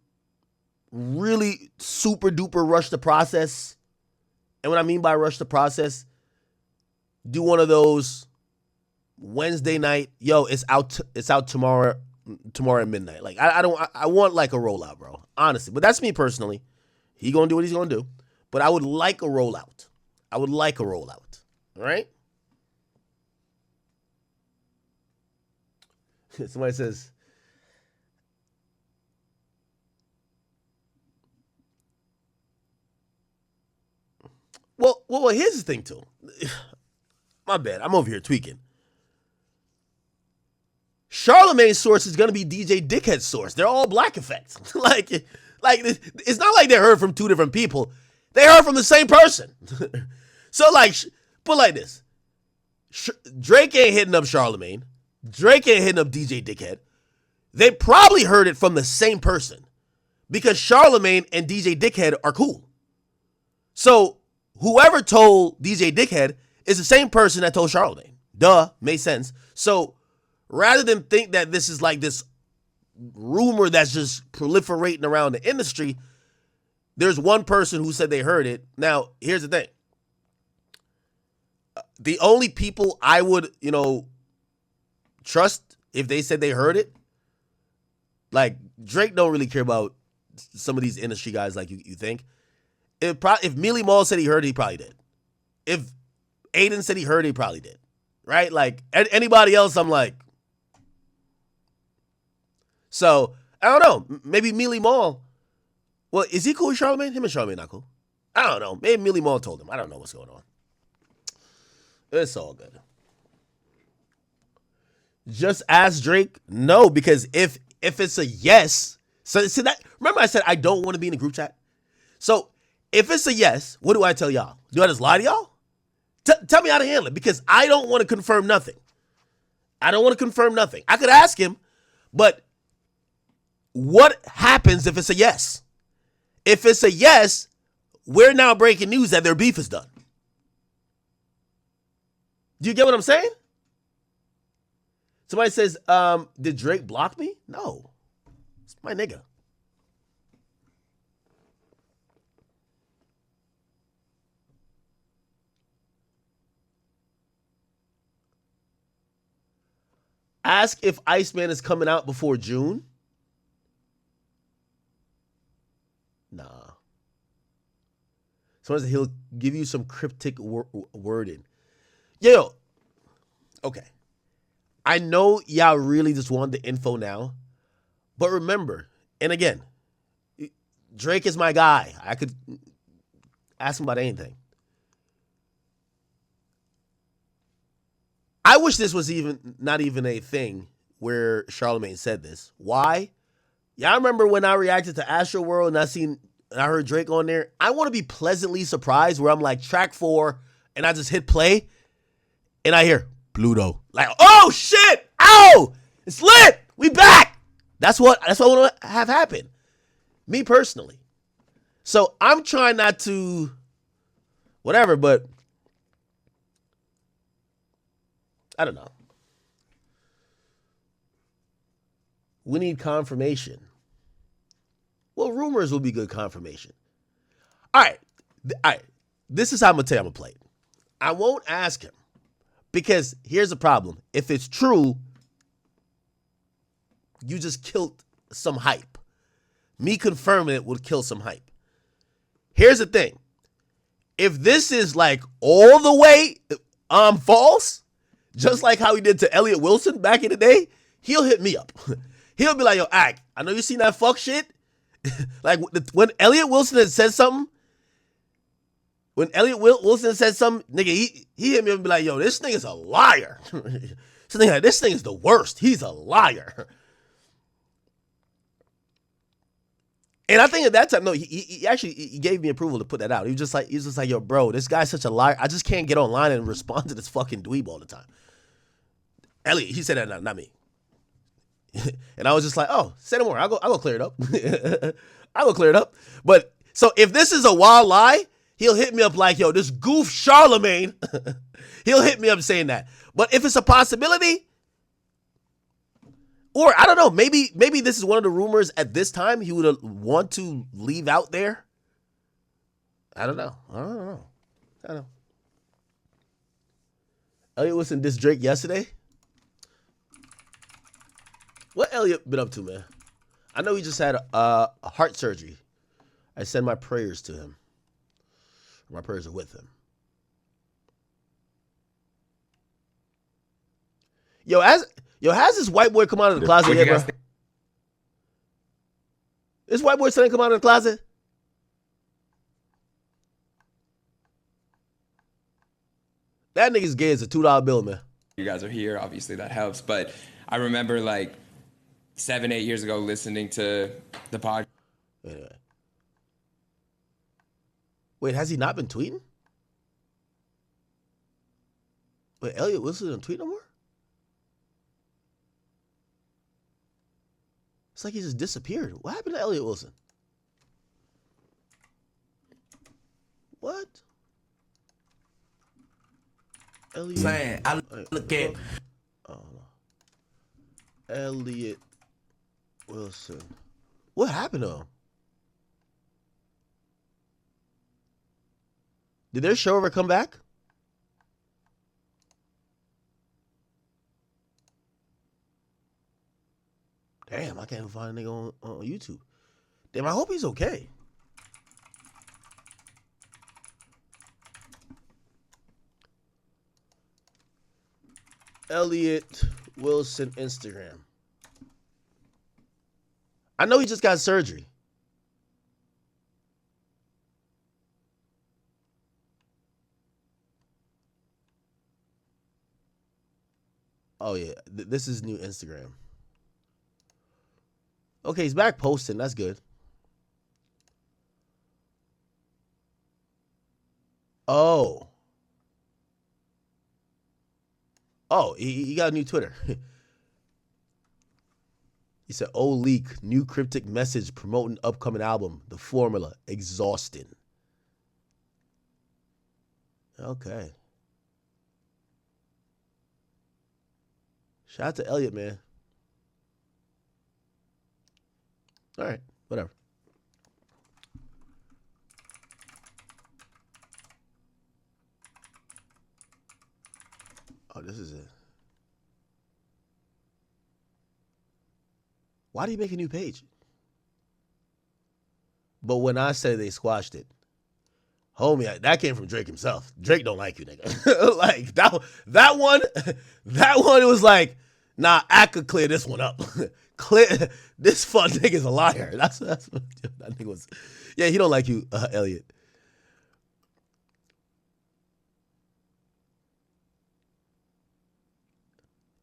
really super duper rush the process. And what I mean by rush the process, do one of those Wednesday night, it's out tomorrow at midnight. Like I want like a rollout, bro. Honestly. But that's me personally. He gonna do what he's gonna do. But I would like a rollout. All right? Somebody says, Well, here's the thing, too. My bad. I'm over here tweaking. Charlamagne's source is going to be DJ Dickhead's source. They're all black effects. like, it's not like they heard from two different people. They heard from the same person. So, put like this. Drake ain't hitting up Charlamagne. Drake ain't hitting up DJ Dickhead. They probably heard it from the same person because Charlamagne and DJ Dickhead are cool. So, whoever told DJ Dickhead is the same person that told Charlamagne. Duh, makes sense. So, rather than think that this is like this rumor that's just proliferating around the industry, there's one person who said they heard it. Now, here's the thing. The only people I would, trust if they said they heard it, like Drake don't really care about some of these industry guys like you think. If Mealy Mall said he heard it, he probably did. If Aiden said he heard it, he probably did. Right? Like anybody else, I'm like. So, I don't know. Maybe Mealy Mall. Well, is he cool with Charlamagne? Him and Charlamagne not cool. I don't know. Maybe Mealy Mall told him. I don't know what's going on. It's all good. Just ask Drake? No, because if it's a yes, so that remember I said I don't want to be in a group chat? So if it's a yes, what do I tell y'all? Do I just lie to y'all? Tell me how to handle it, because I don't want to confirm nothing. I could ask him, but what happens if it's a yes? If it's a yes, we're now breaking news that their beef is done. Do you get what I'm saying? Somebody says, did Drake block me? No. It's my nigga. Ask if Iceman is coming out before June. Nah. Someone said he'll give you some cryptic wording. Yo, okay. I know y'all really just want the info now, but remember, and again, Drake is my guy. I could ask him about anything. I wish this was not even a thing where Charlamagne said this. Why? Y'all remember when I reacted to Astro World and I heard Drake on there? I want to be pleasantly surprised where I'm like track 4 and I just hit play and I hear Pluto. Like, oh shit! Ow! It's lit! We back! That's what I want to have happen. Me personally. So I'm trying not to whatever, but I don't know. We need confirmation. Well, rumors will be good confirmation. All right. This is how I'm going to tell you I'm going to play it. I won't ask him because here's the problem. If it's true, you just killed some hype. Me confirming it would kill some hype. Here's the thing. If this is like all the way false, just like how he did to Elliott Wilson back in the day, he'll hit me up. He'll be like, yo, Ak, I know you seen that fuck shit. Like when Elliott Wilson had said something, nigga, he hit me up and be like, yo, this nigga's a liar. This thing is the worst. He's a liar. And I think at that time, no, he actually gave me approval to put that out. He was just like, yo, bro, this guy's such a liar. I just can't get online and respond to this fucking dweeb all the time. Elliot, he said that, not me. And I was just like, oh, say no more. I'll go clear it up. I'll go clear it up. But so if this is a wild lie, he'll hit me up like, yo, this goof Charlamagne. He'll hit me up saying that. But if it's a possibility, or I don't know, maybe this is one of the rumors at this time he would want to leave out there. I don't know. I don't know. Elliott Wilson dissed Drake yesterday. What Elliott been up to, man? I know he just had a heart surgery. I send my prayers to him. My prayers are with him. Has this white boy come out of the closet yet, bro? This white boy still ain't come out of the closet? That nigga's gay as a $2 bill, man. You guys are here, obviously that helps. But I remember like 7-8 years ago listening to the podcast. Anyway. Wait, has he not been tweeting? Wait, Elliott Wilson doesn't tweet no more? It's like he just disappeared. What happened to Elliott Wilson? What? Elliott. Saying, I look at. Oh, no. Elliott Wilson. What happened to him? Did their show ever come back? Damn, I can't even find a nigga on YouTube. Damn, I hope he's okay. Elliott Wilson Instagram. I know he just got surgery. Oh yeah, this is new Instagram. Okay, he's back posting. That's good. Oh. Oh, he got a new Twitter. He said, "Oh, leak, new cryptic message promoting upcoming album, The Formula, exhausting." Okay. Shout out to Elliott, man. All right, whatever. Oh, this is it. Why do you make a new page? But when I said they squashed it, homie, that came from Drake himself. Drake don't like you, nigga. Like that one, it was like, nah, I could clear this one up. Clear this fun nigga's a liar. That's what that nigga was. Yeah, he don't like you, Elliot.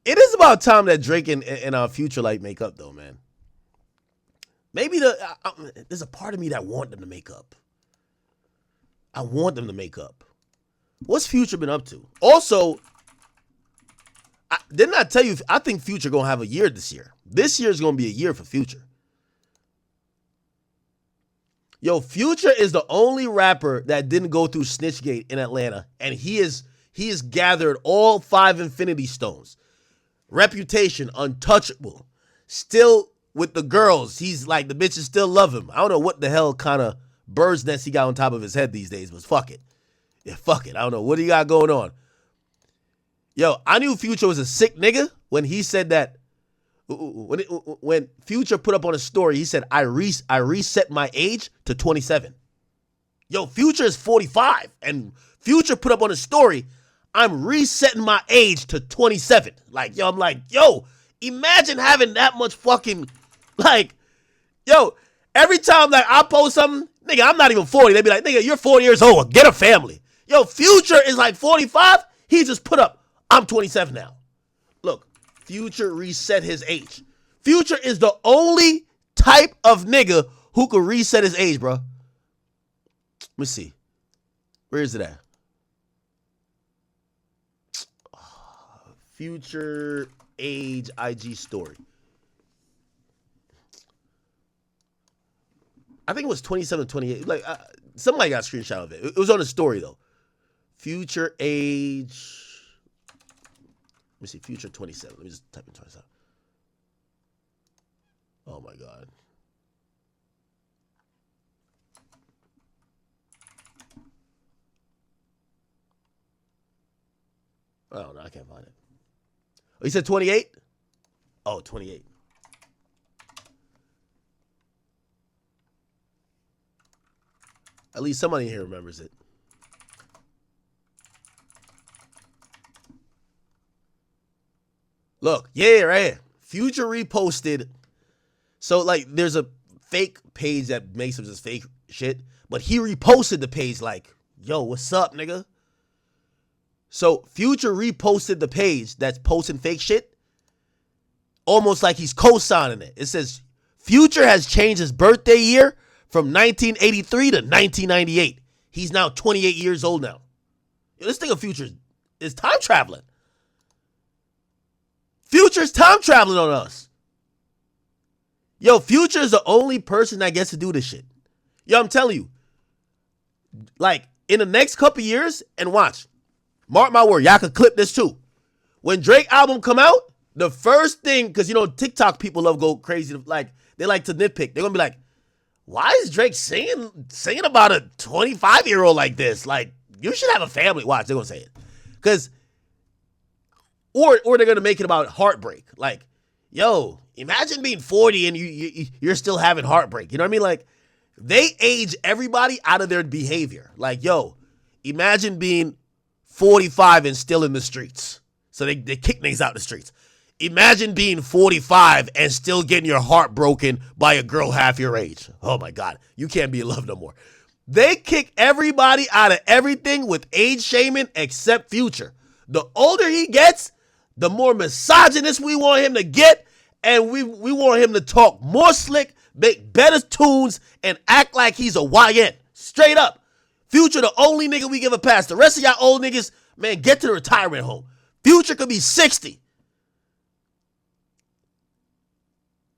It is about time that Drake and our Future like make up though, man. Maybe there's a part of me that want them to make up. I want them to make up. What's Future been up to? Also, didn't I tell you, I think Future going to have a year this year. This year is going to be a year for Future. Yo, Future is the only rapper that didn't go through Snitchgate in Atlanta, and he has gathered all 5 Infinity Stones. Reputation, untouchable. Still with the girls, he's like, the bitches still love him. I don't know what the hell kind of bird's nest he got on top of his head these days, but fuck it. Yeah, fuck it. I don't know what he got going on. Yo, I knew Future was a sick nigga when he said that. When Future put up on a story, he said, I reset my age to 27. Yo, Future is 45. And Future put up on a story, I'm resetting my age to 27. Like, yo, I'm like, yo, imagine having that much fucking, like, yo, every time like I post something, nigga, I'm not even 40. They be like, nigga, you're 40 years old. Get a family. Yo, Future is like 45. He just put up, I'm 27 now. Look, Future reset his age. Future is the only type of nigga who could reset his age, bro. Let me see. Where is it at? Future age IG story. I think it was 27, 28. Like somebody got a screenshot of it. It was on the story though. Future age. Let me see. Future 27. Let me just type in 27. Oh my God. Oh no, I can't find it. Oh, you said 28? Oh, 28. At least somebody here remembers it. Look, yeah, right here. Future reposted. So, like, there's a fake page that makes up this fake shit, but he reposted the page like, yo, what's up, nigga? So, Future reposted the page that's posting fake shit, almost like he's co-signing it. It says, Future has changed his birthday year from 1983 to 1998. He's now 28 years old now. Yo, this thing of Future is time traveling. Future's time traveling on us. Yo, Future is the only person that gets to do this shit. Yo, I'm telling you. Like, in the next couple years, and watch. Mark my word, y'all can clip this too. When Drake album come out, the first thing, because you know, TikTok people love go crazy. Like, they like to nitpick. They're going to be like, why is Drake singing about a 25-year-old like this? Like, you should have a family. Watch, they're going to say it. Because, or they're going to make it about heartbreak. Like, yo, imagine being 40 and you're still having heartbreak. You know what I mean? Like, they age everybody out of their behavior. Like, yo, imagine being 45 and still in the streets. So they kick niggas out the streets. Imagine being 45 and still getting your heart broken by a girl half your age. Oh my God. You can't be in love no more. They kick everybody out of everything with age shaming except Future. The older he gets, the more misogynist we want him to get. And we want him to talk more slick, make better tunes, and act like he's a YN. Straight up. Future the only nigga we give a pass. The rest of y'all old niggas, man, get to the retirement home. Future could be 60.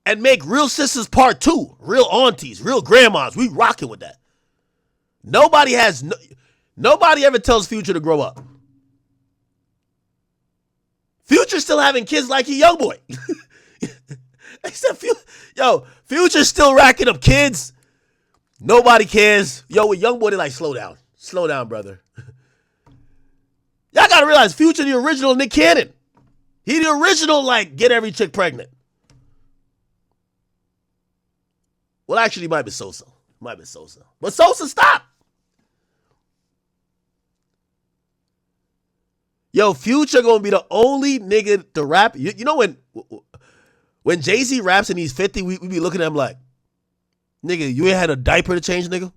And make Real Sisters Part 2. Real aunties, real grandmas. We rocking with that. Nobody ever tells Future to grow up. Future still having kids like he young boy. Except Future's still racking up kids. Nobody cares. Yo, with young boy, they like, slow down. Slow down, brother. Y'all gotta realize Future the original Nick Cannon. He the original, like, get every chick pregnant. Well, actually, it might be Sosa. But Sosa, stop. Yo, Future gonna be the only nigga to rap. You know when Jay-Z raps and he's 50, we be looking at him like, nigga, you ain't had a diaper to change, nigga?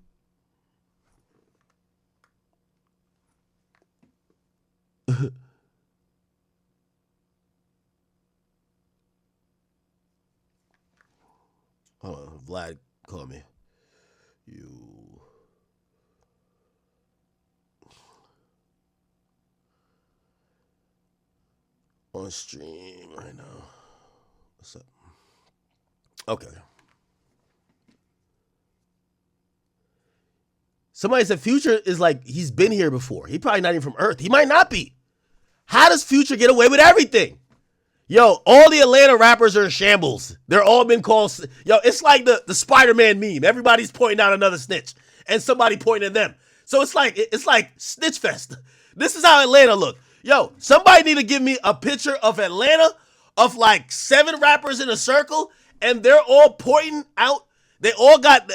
Hold on, Vlad, call me. You on stream right now. What's up? Okay. Somebody said Future is like, he's been here before. He probably not even from Earth. He might not be. How does Future get away with everything? Yo, all the Atlanta rappers are in shambles. They're all been called. Yo, it's like the Spider-Man meme. Everybody's pointing out another snitch, and somebody pointing at them. So it's like snitch fest. This is how Atlanta look. Yo, somebody need to give me a picture of Atlanta of like 7 rappers in a circle, and they're all pointing out. They all got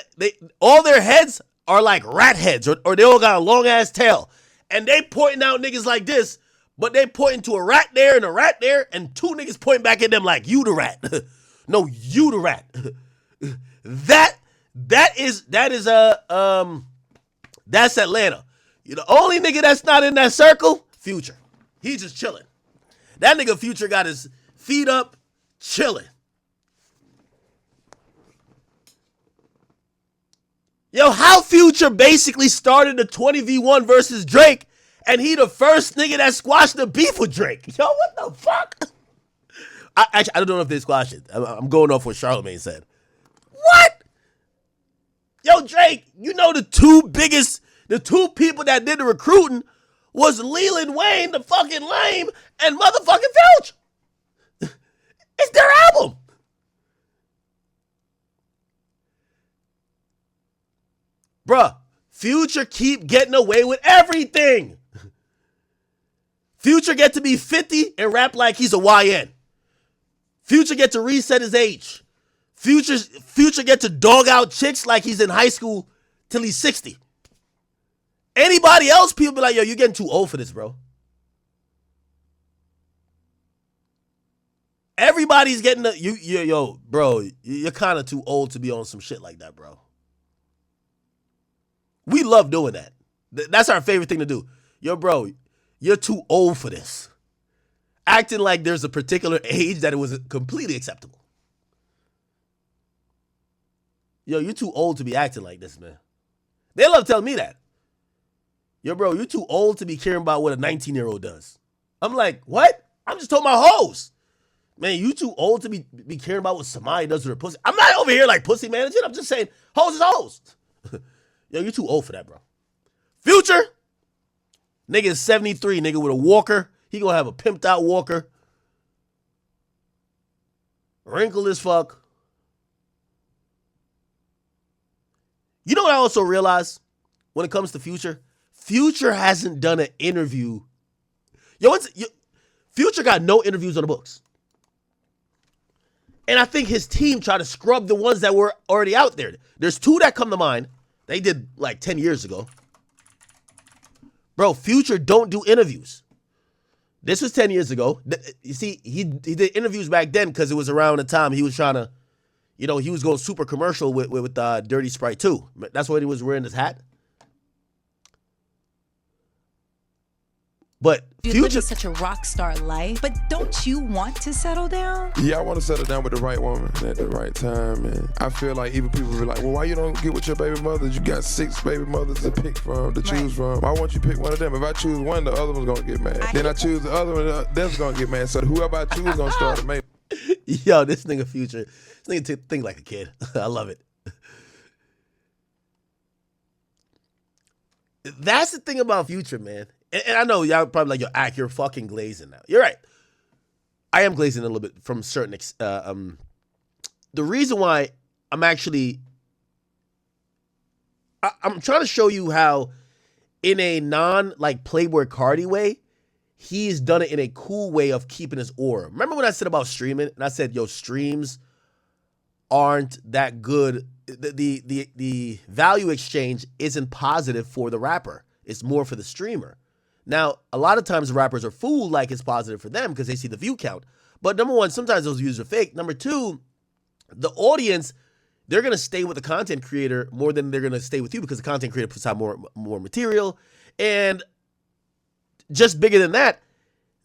all their heads are like rat heads, or they all got a long ass tail, and they pointing out niggas like this. But they pointing to a rat there and a rat there, and 2 niggas pointing back at them like, you the rat. No, you the rat. That is that's Atlanta. You the only nigga that's not in that circle, Future. He just chilling. That nigga Future got his feet up, chilling. Yo, how Future basically started the 20v1 versus Drake, and he the first nigga that squashed the beef with Drake. Yo, what the fuck? I don't know if they squashed it. I'm going off what Charlamagne said. What? Yo, Drake, you know the two people that did the recruiting was Leland Wayne, the fucking lame, and motherfucking Filch. It's their album. Bruh, Future keep getting away with everything. Future get to be 50 and rap like he's a YN. Future get to reset his age. Future get to dog out chicks like he's in high school till he's 60. Anybody else, people be like, yo, you're getting too old for this, bro. Everybody's getting yo, bro, you're kind of too old to be on some shit like that, bro. We love doing that. That's our favorite thing to do. Yo, bro, you're too old for this. Acting like there's a particular age that it was completely acceptable. Yo, you're too old to be acting like this, man. They love telling me that. Yo, bro, you're too old to be caring about what a 19-year-old does. I'm like, what? I'm just talking about hoes. Man, you too old to be caring about what somebody does with her pussy. I'm not over here like pussy managing. I'm just saying hoes is hoes. Yo, you're too old for that, bro. Future, nigga is 73, nigga with a walker. He gonna have a pimped out walker. Wrinkled as fuck. You know what I also realized when it comes to Future? Future hasn't done an interview. Future got no interviews on the books. And I think his team tried to scrub the ones that were already out there. There's 2 that come to mind. They did like 10 years ago. Bro, Future don't do interviews. This was 10 years ago. You see, he did interviews back then because it was around the time he was trying to, he was going super commercial with Dirty Sprite 2. That's why he was wearing his hat. But You're living such a rock star life, but don't you want to settle down? Yeah, I want to settle down with the right woman at the right time, man. I feel like even people be like, well, why you don't get with your baby mothers? You got 6 baby mothers to pick from, to choose from. Why won't you pick one of them? If I choose one, the other one's going to get mad. Then I choose the other one, them's going to get mad. So whoever I choose is going to start to make. Yo, this nigga Future, this nigga think like a kid. I love it. That's the thing about Future, man. And I know y'all probably like, yo, Ak, you're fucking glazing now. You're right. I am glazing a little bit from certain the reason why I'm actually I'm trying to show you how in a non like Playboy Cardi way, he's done it in a cool way of keeping his aura. Remember when I said about streaming and I said, yo, streams aren't that good the value exchange isn't positive for the rapper. It's more for the streamer. Now, a lot of times rappers are fooled like it's positive for them because they see the view count. But number one, sometimes those views are fake. Number two, the audience, they're going to stay with the content creator more than they're going to stay with you because the content creator puts out more material. And just bigger than that,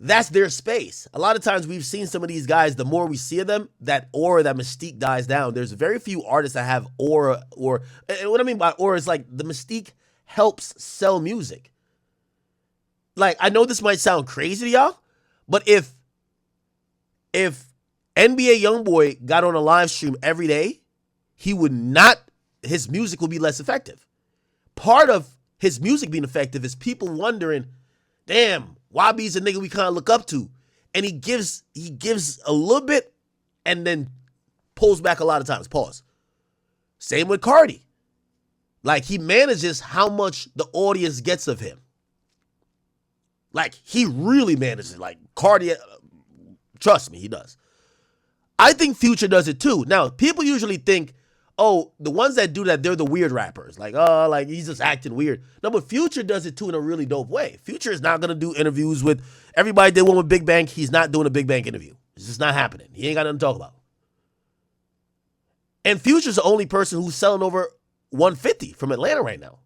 that's their space. A lot of times we've seen some of these guys, the more we see of them, that aura, that mystique dies down. There's very few artists that have aura, and what I mean by aura is like the mystique helps sell music. Like, I know this might sound crazy to y'all, but if NBA YoungBoy got on a live stream every day, his music will be less effective. Part of his music being effective is people wondering, damn, Wabi's a nigga we kind of look up to. And he gives a little bit and then pulls back a lot of times. Pause. Same with Cardi. Like, he manages how much the audience gets of him. Like, he really manages it. Like, Cardi, trust me, he does. I think Future does it too. Now, people usually think, oh, the ones that do that, they're the weird rappers. Like, oh, like, he's just acting weird. No, but Future does it too in a really dope way. Future is not going to do interviews with, everybody did one with Big Bang. He's not doing a Big Bang interview. It's just not happening. He ain't got nothing to talk about. And Future's the only person who's selling over 150 from Atlanta right now.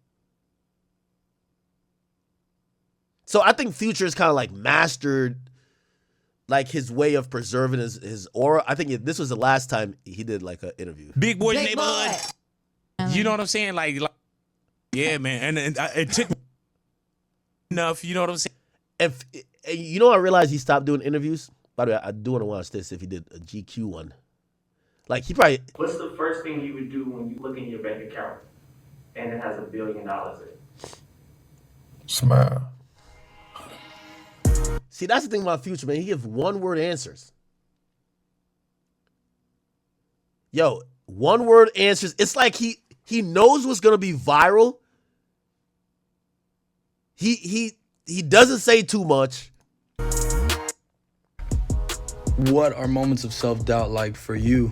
So I think Future is kind of like mastered like his way of preserving his aura. I think this was the last time he did like an interview. Big Boy Neighborhood. You know what I'm saying? Like yeah, man. And it took enough, you know what I'm saying? You know, I realized he stopped doing interviews. By the way, I do want to watch this if he did a GQ one. Like, he probably... What's the first thing you would do when you look in your bank account and it has $1 billion in it? Smile. See, that's the thing about Future, man. He gives one-word answers. Yo, one-word answers. It's like he knows what's going to be viral. He doesn't say too much. What are moments of self-doubt like for you,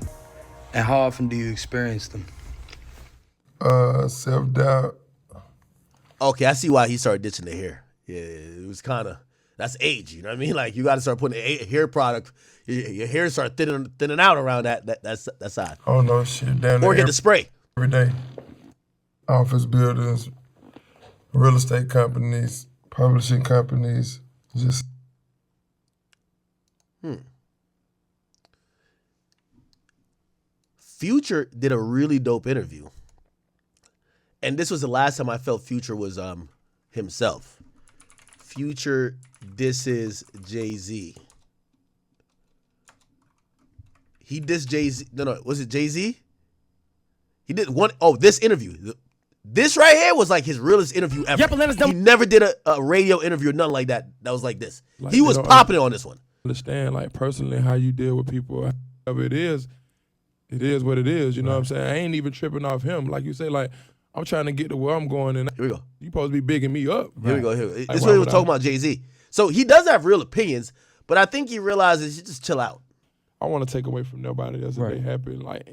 and how often do you experience them? Self-doubt. Okay, I see why he started ditching the hair. Yeah, it was kind of... That's age, you know what I mean? Like, you got to start putting a hair product. Your hair start thinning out around that's odd. Oh, no shit. Down or get the spray. Every day. Office buildings, real estate companies, publishing companies, just... Future did a really dope interview. And this was the last time I felt Future was himself. Future disses Jay-Z. He dissed Jay-Z. No, was it Jay-Z? He did one. Oh, this interview. This right here was like his realest interview ever. He never did a radio interview or nothing like that. That was like this. Like, he was popping it on this one. Understand, like, personally how you deal with people. However it is what it is. You know what I'm saying? I ain't even tripping off him. Like you say, like, I'm trying to get to where I'm going. And here we go. You supposed to be bigging me up. Here we go. This is what he was talking about Jay-Z. So he does have real opinions, but I think he realizes you just chill out. I want to take away from nobody that's they happy, like,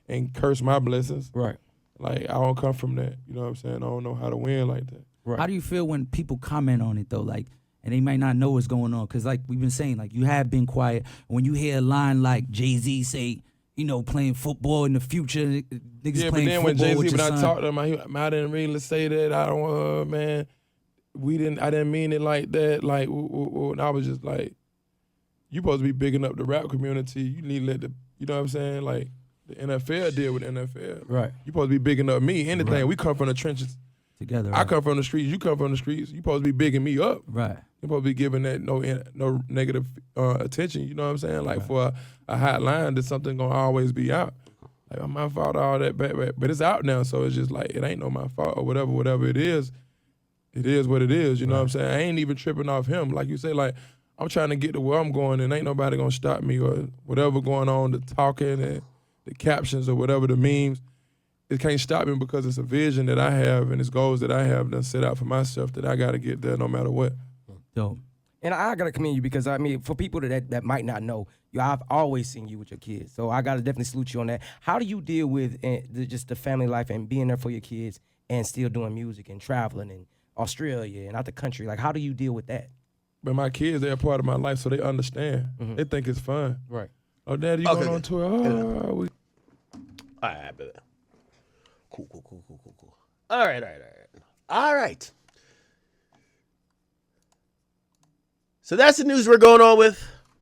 and curse my blessings. Right. Like, I don't come from that. You know what I'm saying? I don't know how to win like that. Right. How do you feel when people comment on it though? Like, and they might not know what's going on, because like we've been saying, like, you have been quiet. When you hear a line like Jay-Z say, you know, playing football in the future, niggas playing football with your son. Yeah, but then when Jay-Z, when I talked to him, I didn't really say that. I don't, man, I didn't mean it like that. Like, and I was just like, you supposed to be bigging up the rap community. You need to let you know what I'm saying? Like, the NFL deal with the NFL. Right. You supposed to be bigging up me. Anything, right. We come from the trenches. Together. I come from the streets. You come from the streets. You supposed to be bigging me up. Right. You supposed to be giving that no negative attention. You know what I'm saying? Like, for a hot line, that something gonna always be out. Like, my fault, all that, but it's out now. So it's just like, it ain't no my fault or whatever it is. It is what it is. You know what I'm saying? I ain't even tripping off him. Like you say, like, I'm trying to get to where I'm going, and ain't nobody gonna stop me or whatever going on, the talking and the captions or whatever the memes. It can't stop me because it's a vision that I have and it's goals that I have done set out for myself that I got to get there no matter what. Dope. And I gotta commend you because I mean, for people that might not know, I've always seen you with your kids. So I gotta definitely salute you on that. How do you deal with just the family life and being there for your kids and still doing music and traveling in Australia and out the country? Like, how do you deal with that? But my kids, they're a part of my life, so they understand. They think it's fun. Right. Oh, Daddy, you going on tour? Oh, All right, brother. Cool. All right. So that's the news we're going on with.